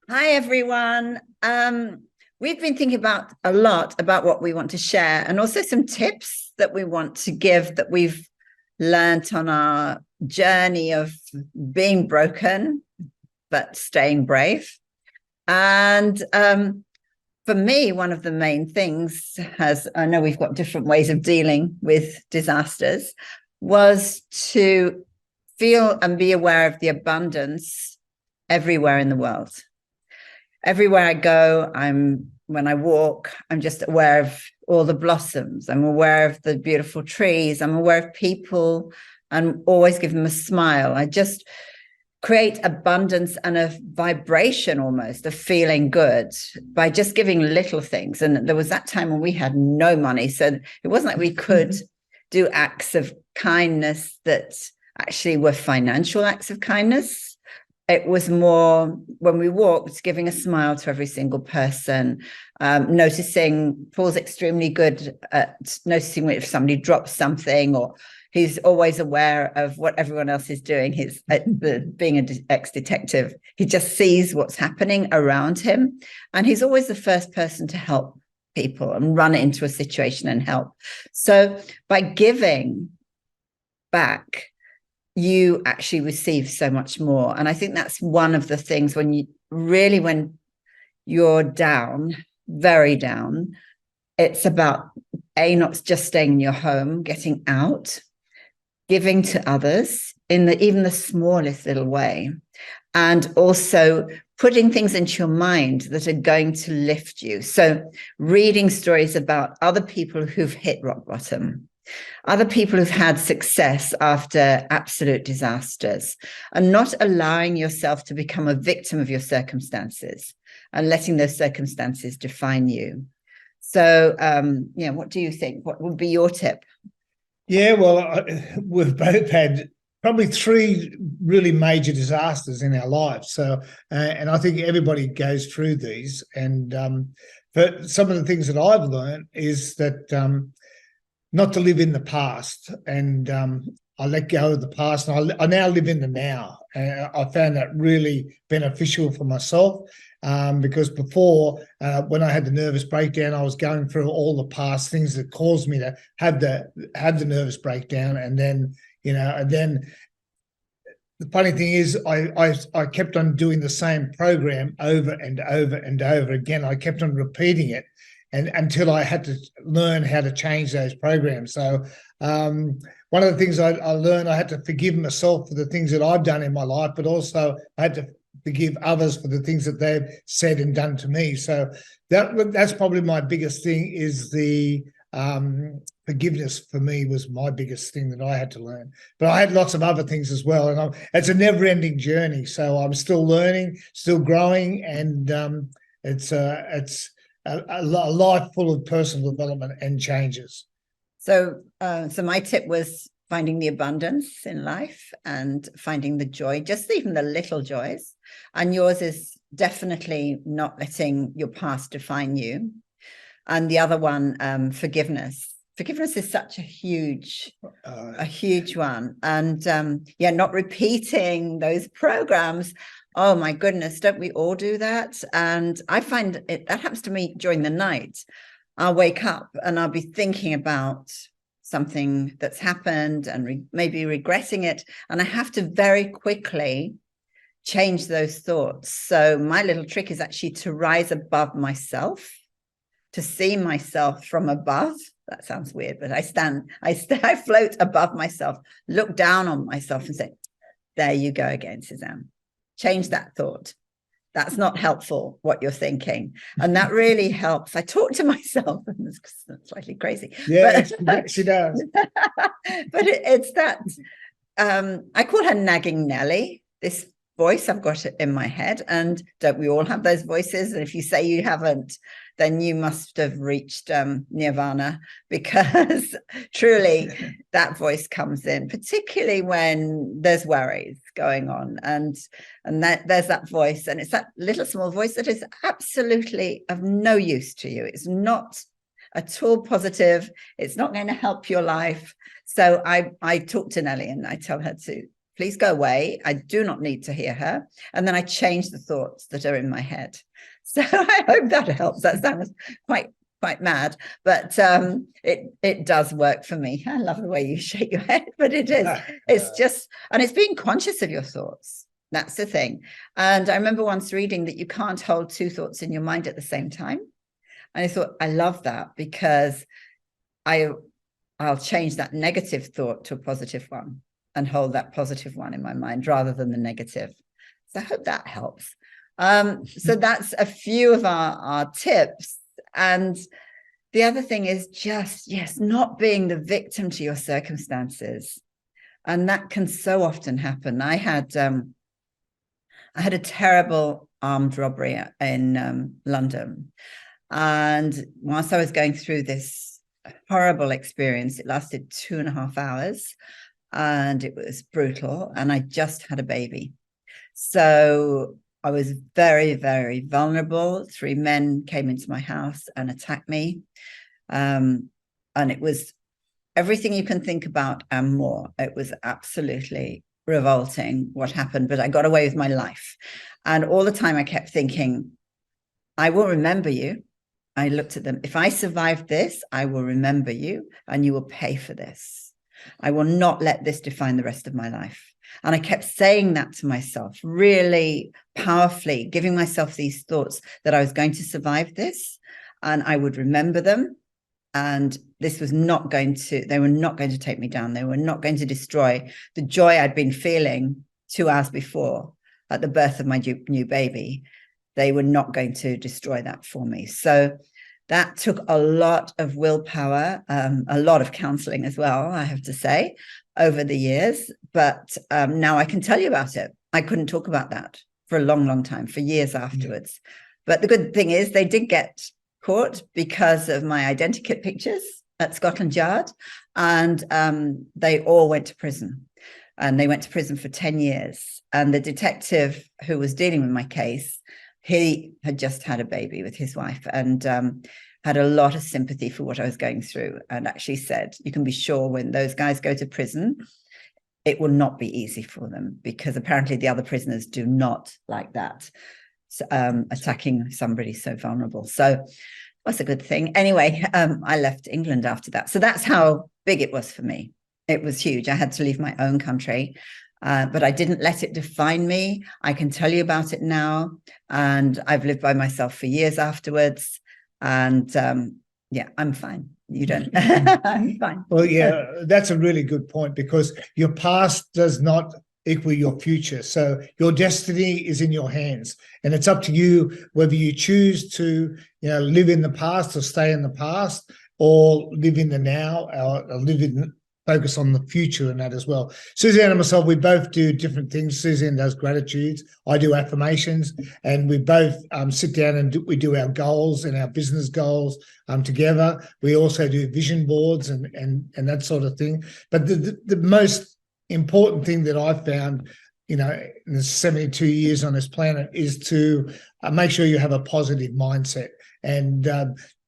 Hi, everyone. We've been thinking about a lot about what we want to share and also some tips that we want to give that we've learned on our journey of being broken, but staying brave. And for me, one of the main things I know we've got different ways of dealing with disasters, was to feel and be aware of the abundance everywhere in the world. Everywhere I go, when I walk, I'm just aware of all the blossoms. I'm aware of the beautiful trees. I'm aware of people and always give them a smile. I just create abundance and a vibration almost of feeling good by just giving little things. And there was that time when we had no money. So it wasn't like we could do acts of kindness that actually were financial acts of kindness. It was more when we walked, giving a smile to every single person, noticing. Paul's extremely good at noticing if somebody drops something, or he's always aware of what everyone else is doing. He's being an ex-detective. He just sees what's happening around him. And he's always the first person to help people and run into a situation and help. So by giving back, you actually receive so much more. And I think that's one of the things when you're down, very down, it's about not just staying in your home, getting out, giving to others in even the smallest little way, and also putting things into your mind that are going to lift you. So reading stories about other people who've hit rock bottom, other people who've had success after absolute disasters, and not allowing yourself to become a victim of your circumstances and letting those circumstances define you. So, what do you think? What would be your tip? Yeah, well, we've both had probably three really major disasters in our lives. And I think everybody goes through these. But some of the things that I've learned is that not to live in the past, and I let go of the past, and I now live in the now. And I found that really beneficial for myself. Because before, when I had the nervous breakdown, I was going through all the past things that caused me to have the nervous breakdown, and then the funny thing is, I kept on doing the same program over and over and over again. I kept on repeating it, and until I had to learn how to change those programs. So one of the things I learned, I had to forgive myself for the things that I've done in my life, but also I had to forgive others for the things that they've said and done to me. So that's probably my biggest thing, is the forgiveness for me was my biggest thing that I had to learn. But I had lots of other things as well, and it's a never-ending journey. So I'm still learning, still growing, and it's a life full of personal development and changes. So, so my tip was finding the abundance in life and finding the joy, just even the little joys. And yours is definitely not letting your past define you. And the other one, forgiveness. Forgiveness is such a huge one. And not repeating those programs. Oh my goodness, don't we all do that? And I find that happens to me during the night. I'll wake up and I'll be thinking about something that's happened and maybe regretting it. And I have to very quickly change those thoughts. So my little trick is actually to rise above myself, to see myself from above. That sounds weird, but I float above myself, look down on myself and say, there you go again, Suzanne. Change that thought. That's not helpful, what you're thinking. And that really helps. I talk to myself, and it's slightly crazy. Yeah, she does. But it's that, I call her nagging Nelly, this voice I've got in my head. And don't we all have those voices? And if you say you haven't, then you must have reached nirvana, because truly that voice comes in, particularly when there's worries going on, and there's that voice, and it's that little small voice that is absolutely of no use to you. It's not at all positive. It's not going to help your life. So I talk to Nelly and I tell her to please go away. I do not need to hear her. And then I change the thoughts that are in my head. So I hope that helps. That sounds quite mad, but it does work for me. I love the way you shake your head, but it's just, and it's being conscious of your thoughts. That's the thing. And I remember once reading that you can't hold two thoughts in your mind at the same time. And I thought, I love that, because I'll change that negative thought to a positive one and hold that positive one in my mind rather than the negative. So I hope that helps. So that's a few of our tips. And the other thing is just, yes, not being the victim to your circumstances. And that can so often happen. I had a terrible armed robbery in London. And whilst I was going through this horrible experience, it lasted 2.5 hours and it was brutal. And I just had a baby. So I was very, very vulnerable. 3 men came into my house and attacked me. And it was everything you can think about and more. It was absolutely revolting what happened, but I got away with my life. And all the time I kept thinking, I will remember you. I looked at them. If I survive this, I will remember you and you will pay for this. I will not let this define the rest of my life. And I kept saying that to myself really powerfully, giving myself these thoughts that I was going to survive this and I would remember them. And this was not going to, they were not going to take me down. They were not going to destroy the joy I'd been feeling 2 hours before at the birth of my new baby. They were not going to destroy that for me. So that took a lot of willpower, a lot of counseling as well, I have to say, over the years. But now I can tell you about it. I couldn't talk about that for a long, long time, for years afterwards. But the good thing is they did get caught because of my identikit pictures at Scotland Yard. And they all went to prison. And they went to prison for 10 years. And the detective who was dealing with my case, he had just had a baby with his wife and had a lot of sympathy for what I was going through, and actually said, you can be sure when those guys go to prison, it will not be easy for them, because apparently the other prisoners do not like that, attacking somebody so vulnerable. So that's a good thing. Anyway, I left England after that. So that's how big it was for me. It was huge. I had to leave my own country. But I didn't let it define me. I can tell you about it now. And I've lived by myself for years afterwards. And yeah, I'm fine. You don't. I'm fine. Well, yeah, that's a really good point, because your past does not equal your future. So your destiny is in your hands, and it's up to you whether you choose to, live in the past or stay in the past, or live in the now, or focus on the future and that as well. Suzanne and myself, we both do different things. Suzanne does gratitudes. I do affirmations, and we both sit down and we do our goals and our business goals together. We also do vision boards and that sort of thing. But the most important thing that I've found, in the 72 years on this planet, is to make sure you have a positive mindset. And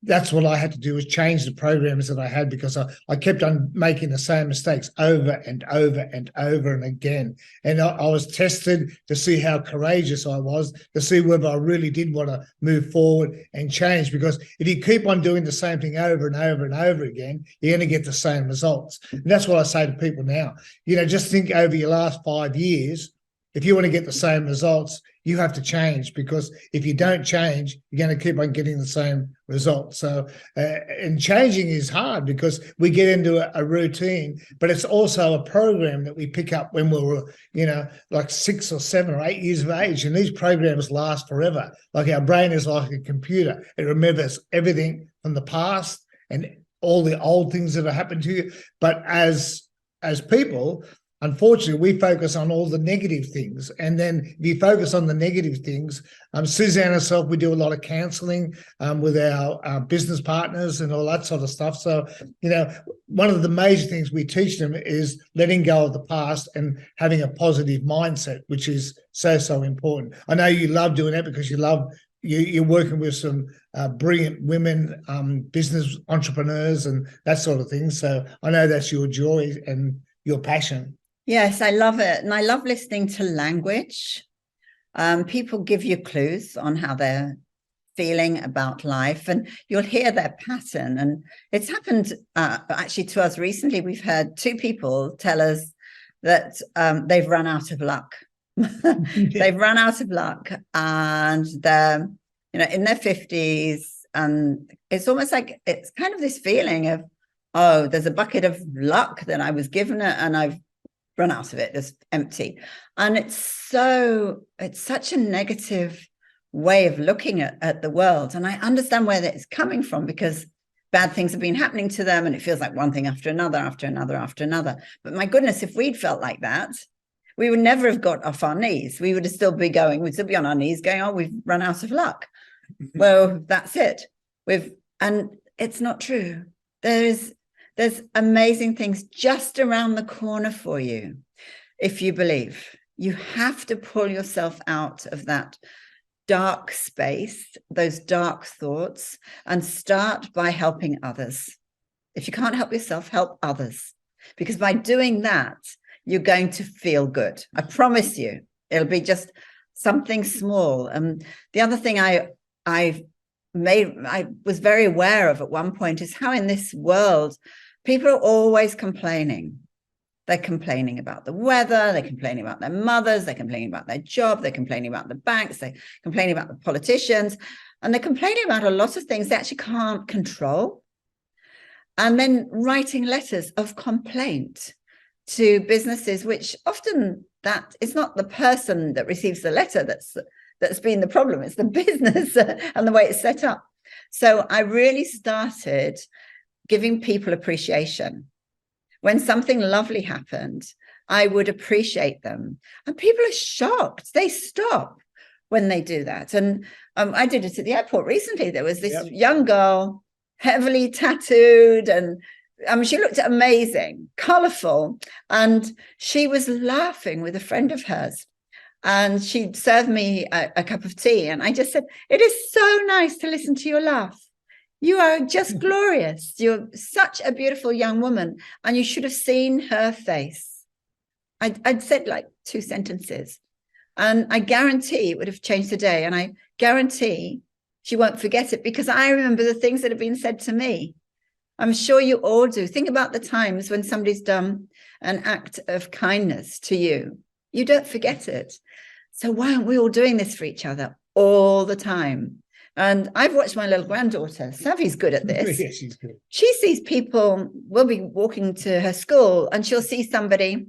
that's what I had to do, was change the programs that I had, because I kept on making the same mistakes over and over and over and again. And I was tested to see how courageous I was, to see whether I really did want to move forward and change. Because if you keep on doing the same thing over and over and over again, you're going to get the same results. And that's what I say to people now. Just think over your last 5 years. If you want to get the same results, you have to change, because if you don't change, you're going to keep on getting the same results. So, and changing is hard, because we get into a routine, but it's also a program that we pick up when we were, like 6 or 7 or 8 years of age. And these programs last forever. Like our brain is like a computer. It remembers everything from the past and all the old things that have happened to you. But as people, unfortunately, we focus on all the negative things. And then if you focus on the negative things, Suzanne and herself, we do a lot of counseling with our business partners and all that sort of stuff. So, one of the major things we teach them is letting go of the past and having a positive mindset, which is so, so important. I know you love doing that, because you're working with some brilliant women, business entrepreneurs and that sort of thing. So I know that's your joy and your passion. Yes, I love it. And I love listening to language. People give you clues on how they're feeling about life, and you'll hear their pattern. And it's happened actually to us recently. We've heard two people tell us that they've run out of luck. They've run out of luck, and they're, in their 50s, and it's almost like it's kind of this feeling of, oh, there's a bucket of luck that I was given it, and I've run out of it. It's empty. And it's such a negative way of looking at the world. And I understand where that's coming from, because bad things have been happening to them, and it feels like one thing after another, after another, after another. But my goodness, if we'd felt like that, we would never have got off our knees. We'd still be on our knees going, oh, we've run out of luck. Well, that's it. And it's not true. There's amazing things just around the corner for you. If you believe, you have to pull yourself out of that dark space, those dark thoughts, and start by helping others. If you can't help yourself, help others, because by doing that, you're going to feel good. I promise you, it'll be just something small. And the other thing I was very aware of at one point is how in this world, people are always complaining. They're complaining about the weather, they're complaining about their mothers, they're complaining about their job, they're complaining about the banks, they're complaining about the politicians, and they're complaining about a lot of things they actually can't control. And then writing letters of complaint to businesses, which often that is not the person that receives the letter that's been the problem, it's the business and the way it's set up. So I really started giving people appreciation. When something lovely happened, I would appreciate them. And people are shocked. They stop when they do that. And I did it at the airport recently. There was this young girl, heavily tattooed, and she looked amazing, colorful. And she was laughing with a friend of hers. And she served me a cup of tea. And I just said, it is so nice to listen to your laugh. You are just glorious. You're such a beautiful young woman, and you should have seen her face. I'd said like 2 sentences, and I guarantee it would have changed the day. And I guarantee she won't forget it, because I remember the things that have been said to me. I'm sure you all do. Think about the times when somebody's done an act of kindness to you. You don't forget it. So why aren't we all doing this for each other all the time? And I've watched my little granddaughter. Savi's good at this. Yeah, she's good. She sees people, we'll be walking to her school, and she'll see somebody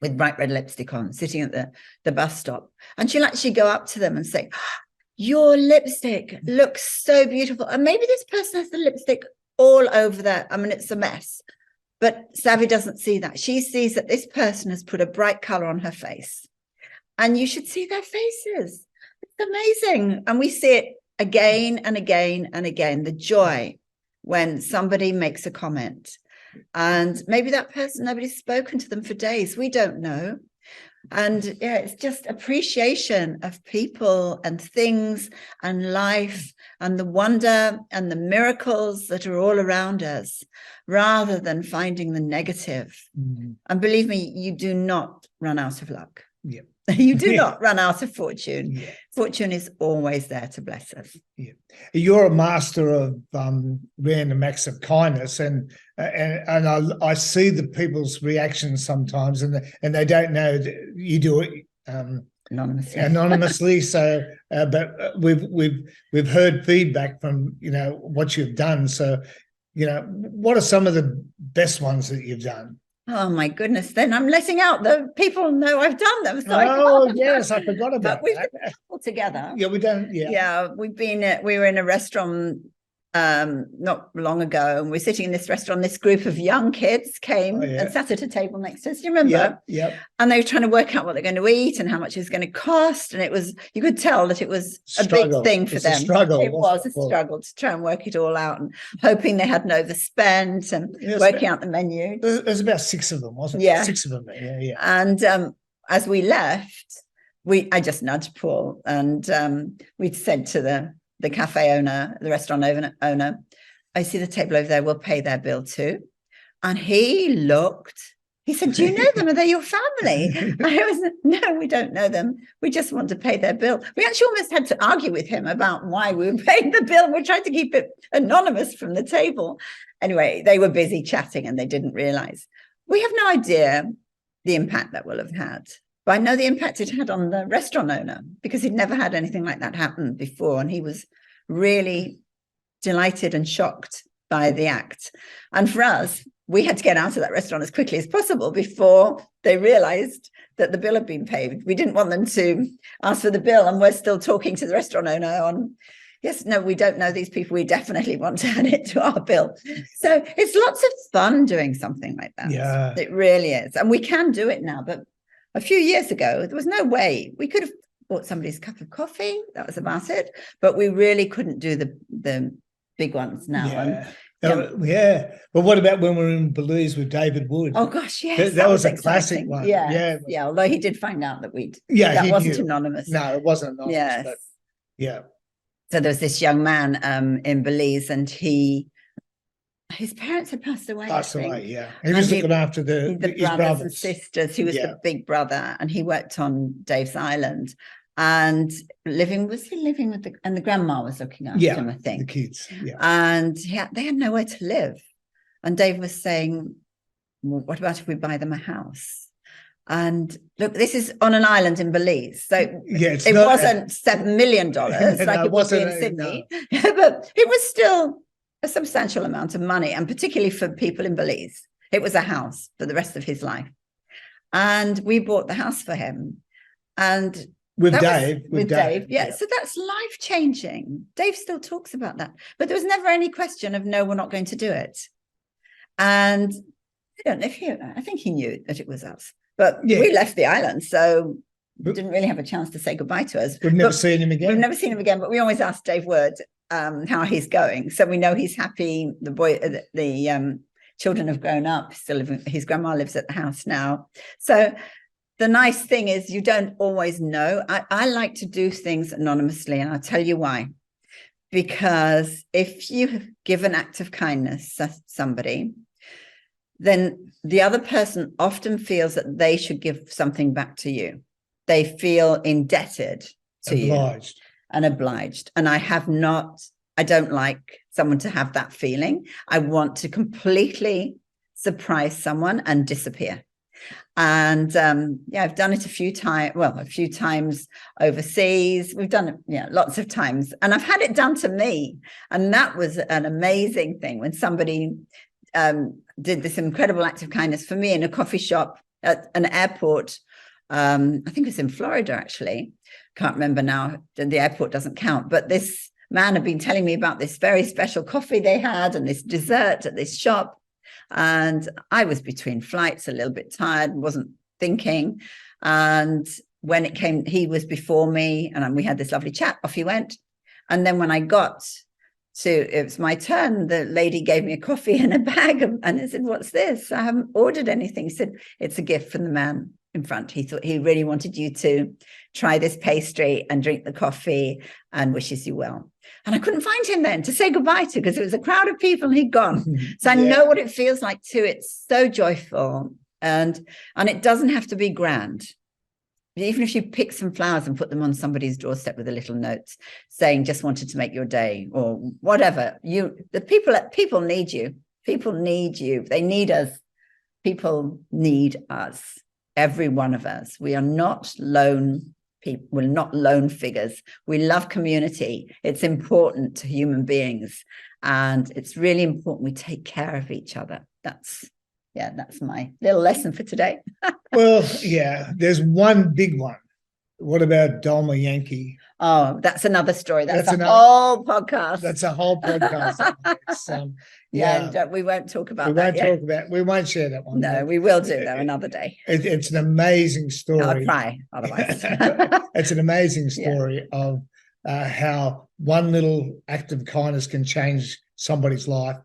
with bright red lipstick on sitting at the bus stop. And she'll actually go up to them and say, your lipstick looks so beautiful. And maybe this person has the lipstick all over there. I mean, it's a mess. But Savi doesn't see that. She sees that this person has put a bright color on her face. And you should see their faces. It's amazing. And we see it again and again and again, the joy when somebody makes a comment. And maybe that person, nobody's spoken to them for days. We don't know. And yeah, it's just appreciation of people and things and life and the wonder and the miracles that are all around us, rather than finding the negative. And believe me, you do not run out of luck. Yeah. You do not run out of fortune. Yeah. Fortune is always there to bless us. Yeah. You're a master of random acts of kindness, and I see the people's reactions sometimes, and they don't know that you do it anonymously. So, but we've heard feedback from what you've done. So, what are some of the best ones that you've done? Oh my goodness! Then I'm letting out the people know I've done them. So yes, I forgot about we've that. been all together. Yeah, we don't. Yeah, we were in a restaurant not long ago, and we're sitting in this restaurant. This group of young kids came and sat at a table next to us. Do you remember? Yeah. And they were trying to work out what they're going to eat and how much it was going to cost. And you could tell that it was a big thing for them. A struggle. It was a struggle to try and work it all out, and hoping they hadn't overspent, and working out the menu. There's about 6 of them, wasn't it? Yeah. 6 of them. Yeah. And as we left, I just nudged Paul, and we said to the cafe owner, the restaurant owner, I see the table over there, we'll pay their bill too. And he looked He said, do you know them? Are they your family? I was, no, we don't know them. We just want to pay their bill. We actually almost had to argue with him about why we were paying the bill. We tried to keep it anonymous from the table. Anyway, they were busy chatting and they didn't realize. We have no idea the impact that will have had. But I know the impact it had on the restaurant owner, because he'd never had anything like that happen before. And he was really delighted and shocked by the act. And for us, we had to get out of that restaurant as quickly as possible before they realized that the bill had been paid. We didn't want them to ask for the bill, and we're still talking to the restaurant owner on, yes, no, we don't know these people. We definitely want to add it to our bill. So it's lots of fun doing something like that. Yeah. It really is. And we can do it now. But a few years ago, there was no way. We could have bought somebody's cup of coffee. That was about it. But we really couldn't do the big ones now. Yeah. And, yeah. But what about when we were in Belize with David Wood? oh gosh, yes. That was a exciting. classic one. Yeah. Yeah. Although he did find out that that wasn't knew. anonymous. No, it wasn't anonymous. Yes. But yeah. So there was this young man in Belize, and his parents had passed away. Yeah. He was looking after his brothers and sisters. He was Yeah. the big brother, and he worked on Dave's Island. And was he living with the grandma was looking after him, I think. The kids. Yeah. And they had nowhere to live. And Dave was saying, well, what about if we buy them a house? And look, this is on an island in Belize. So it wasn't $7 million like it was in Sydney. No. But it was still a substantial amount of money. And particularly for people in Belize, it was a house for the rest of his life. And we bought the house for him. And with Dave. Yeah. So that's life-changing. Dave still talks about that. But there was never any question of, no, we're not going to do it. And I don't know if I think he knew that it was us. But we left the island, so we didn't really have a chance to say goodbye to us. We've never seen him again. We've never seen him again, but we always ask Dave Wood how he's going. So we know he's happy. The children have grown up. Still living. His grandma lives at the house now. So the nice thing is you don't always know. I like to do things anonymously, and I'll tell you why. Because if you give an act of kindness to somebody, then the other person often feels that they should give something back to you. They feel indebted to you and obliged. And I don't like someone to have that feeling. I want to completely surprise someone and disappear. And I've done it a few times overseas. We've done it lots of times, and I've had it done to me, and that was an amazing thing when somebody did this incredible act of kindness for me in a coffee shop at an airport. I think it was in Florida, actually. Can't remember now. The airport doesn't count, but this man had been telling me about this very special coffee they had and this dessert at this shop. And I was between flights, a little bit tired, wasn't thinking. And when it came, he was before me, and we had this lovely chat. Off he went. And then when I got it was my turn, the lady gave me a coffee in a bag, and I said, "What's this? I haven't ordered anything." He said, "It's a gift from the man in front. He thought he really wanted you to try this pastry and drink the coffee and wishes you well." And I couldn't find him then to say goodbye to, because it was a crowd of people and he'd gone. So I know what it feels like too. It's so joyful, and it doesn't have to be grand. Even if you pick some flowers and put them on somebody's doorstep with a little note saying, "Just wanted to make your day," or whatever. People need you. People need you. They need us. People need us. Every one of us. We are not lone people. We're not lone figures. We love community. It's important to human beings, and it's really important we take care of each other. That's my little lesson for today. Well, there's one big one. What about Dolma Yankee? Oh, that's another story. That's a whole podcast. That's a whole podcast. And we won't talk about we won't share that one. No, we will do though another day. It's an amazing story. I'll cry otherwise. It's an amazing story of how one little act of kindness can change somebody's life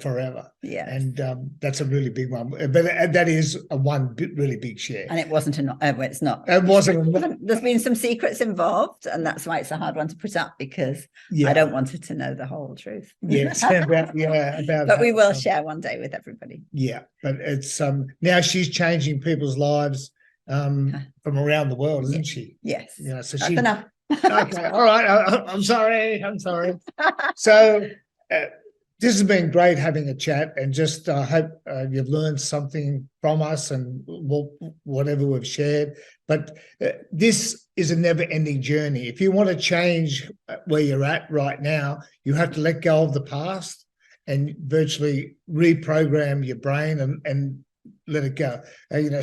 forever. Yeah. And that's a really big one. But that is really big share. And it wasn't it's not. It wasn't. There's been some secrets involved, and that's why it's a hard one to put up, because I don't want it to know the whole truth. Yes, but we will share one day with everybody. Yeah, but it's now she's changing people's lives from around the world, isn't she? Yes. So that's enough. Okay, all right. I'm sorry. So this has been great having a chat, and just hope you've learned something from us and whatever we've shared. But this is a never-ending journey. If you want to change where you're at right now, you have to let go of the past and virtually reprogram your brain and let it go.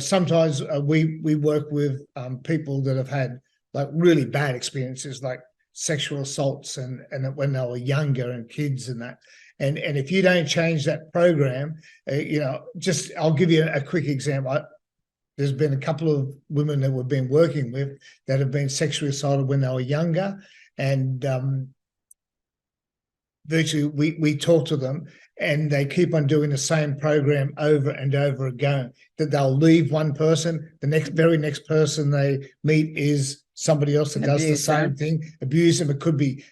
Sometimes we work with people that have had like really bad experiences, like sexual assaults and when they were younger, and kids and that. And if you don't change that program, I'll give you a quick example. There's been a couple of women that we've been working with that have been sexually assaulted when they were younger, and virtually we talk to them, and they keep on doing the same program over and over again. That they'll leave one person, the very next person they meet is somebody else that does the same thing, abuse them. It could be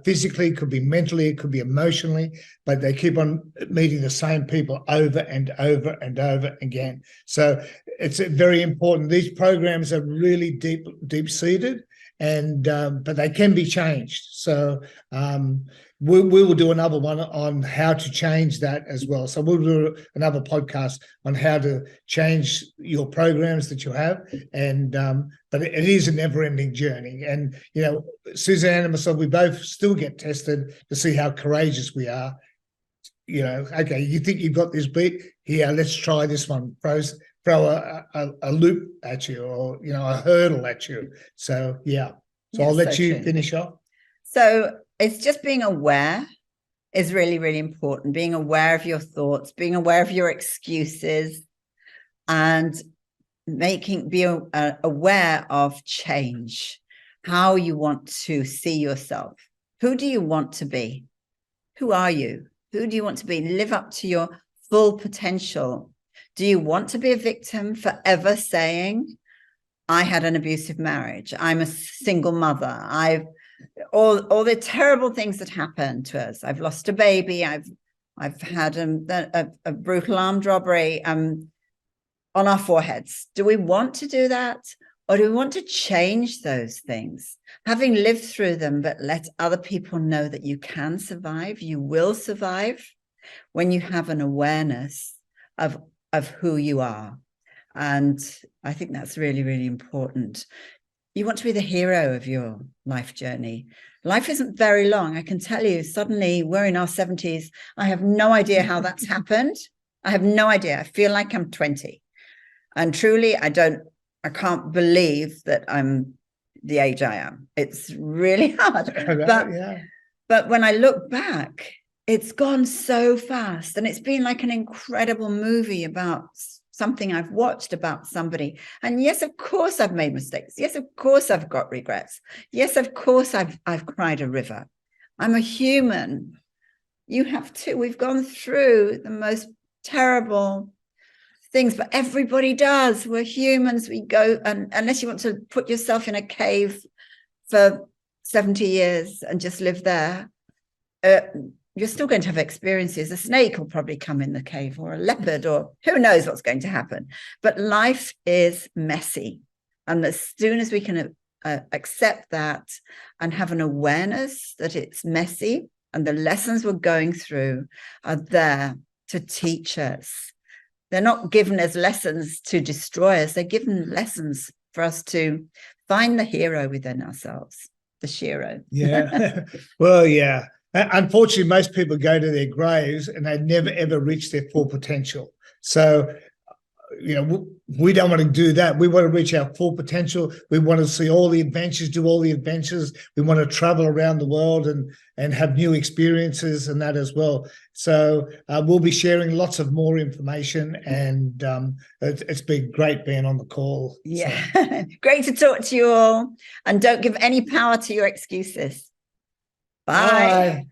physically, it could be mentally, it could be emotionally, but they keep on meeting the same people over and over and over again. So it's very important. These programs are really deep seated, and but they can be changed. So we will do another one on how to change that as well. So we'll do another podcast on how to change your programs that you have. And but it is a never-ending journey. And Suzanne and myself, we both still get tested to see how courageous we are. Okay, you think you've got this beat? Here, let's try this one. Throw a loop at you, or a hurdle at you. So so I'll let you finish off. So it's just being aware is really, really important. Being aware of your thoughts, being aware of your excuses, and be aware of change, how you want to see yourself. Who do you want to be? Who are you? Who do you want to be? Live up to your full potential. Do you want to be a victim, forever saying, I had an abusive marriage, I'm a single mother, all the terrible things that happen to us, I've lost a baby, I've had a brutal armed robbery on our foreheads? Do we want to do that? Or do we want to change those things, having lived through them, but let other people know that you can survive, you will survive, when you have an awareness of who you are? And I think that's really, really important. You want to be the hero of your life journey. Life isn't very long. I can tell you, suddenly we're in our 70s. I have no idea how that's happened. I have no idea. I feel like I'm 20. And truly, I can't believe that I'm the age I am. It's really hard. But when I look back, it's gone so fast. And it's been like an incredible movie about something I've watched about somebody. And yes, of course, I've made mistakes. Yes, of course, I've got regrets. Yes, of course, I've cried a river. I'm a human. You have too. We've gone through the most terrible things, but everybody does. We're humans. We go, and unless you want to put yourself in a cave for 70 years and just live there, you're still going to have experiences. A snake will probably come in the cave, or a leopard, or who knows what's going to happen. But life is messy. And as soon as we can accept that and have an awareness that it's messy, and the lessons we're going through are there to teach us. They're not given as lessons to destroy us. They're given lessons for us to find the hero within ourselves, the shiro. Yeah. Well, yeah. Unfortunately, most people go to their graves and they never, ever reach their full potential. So, we don't want to do that. We want to reach our full potential. We want to see all the adventures, do all the adventures. We want to travel around the world and have new experiences and that as well. So we'll be sharing lots of more information, and it's been great being on the call. Yeah, so. Great to talk to you all. And don't give any power to your excuses. Bye.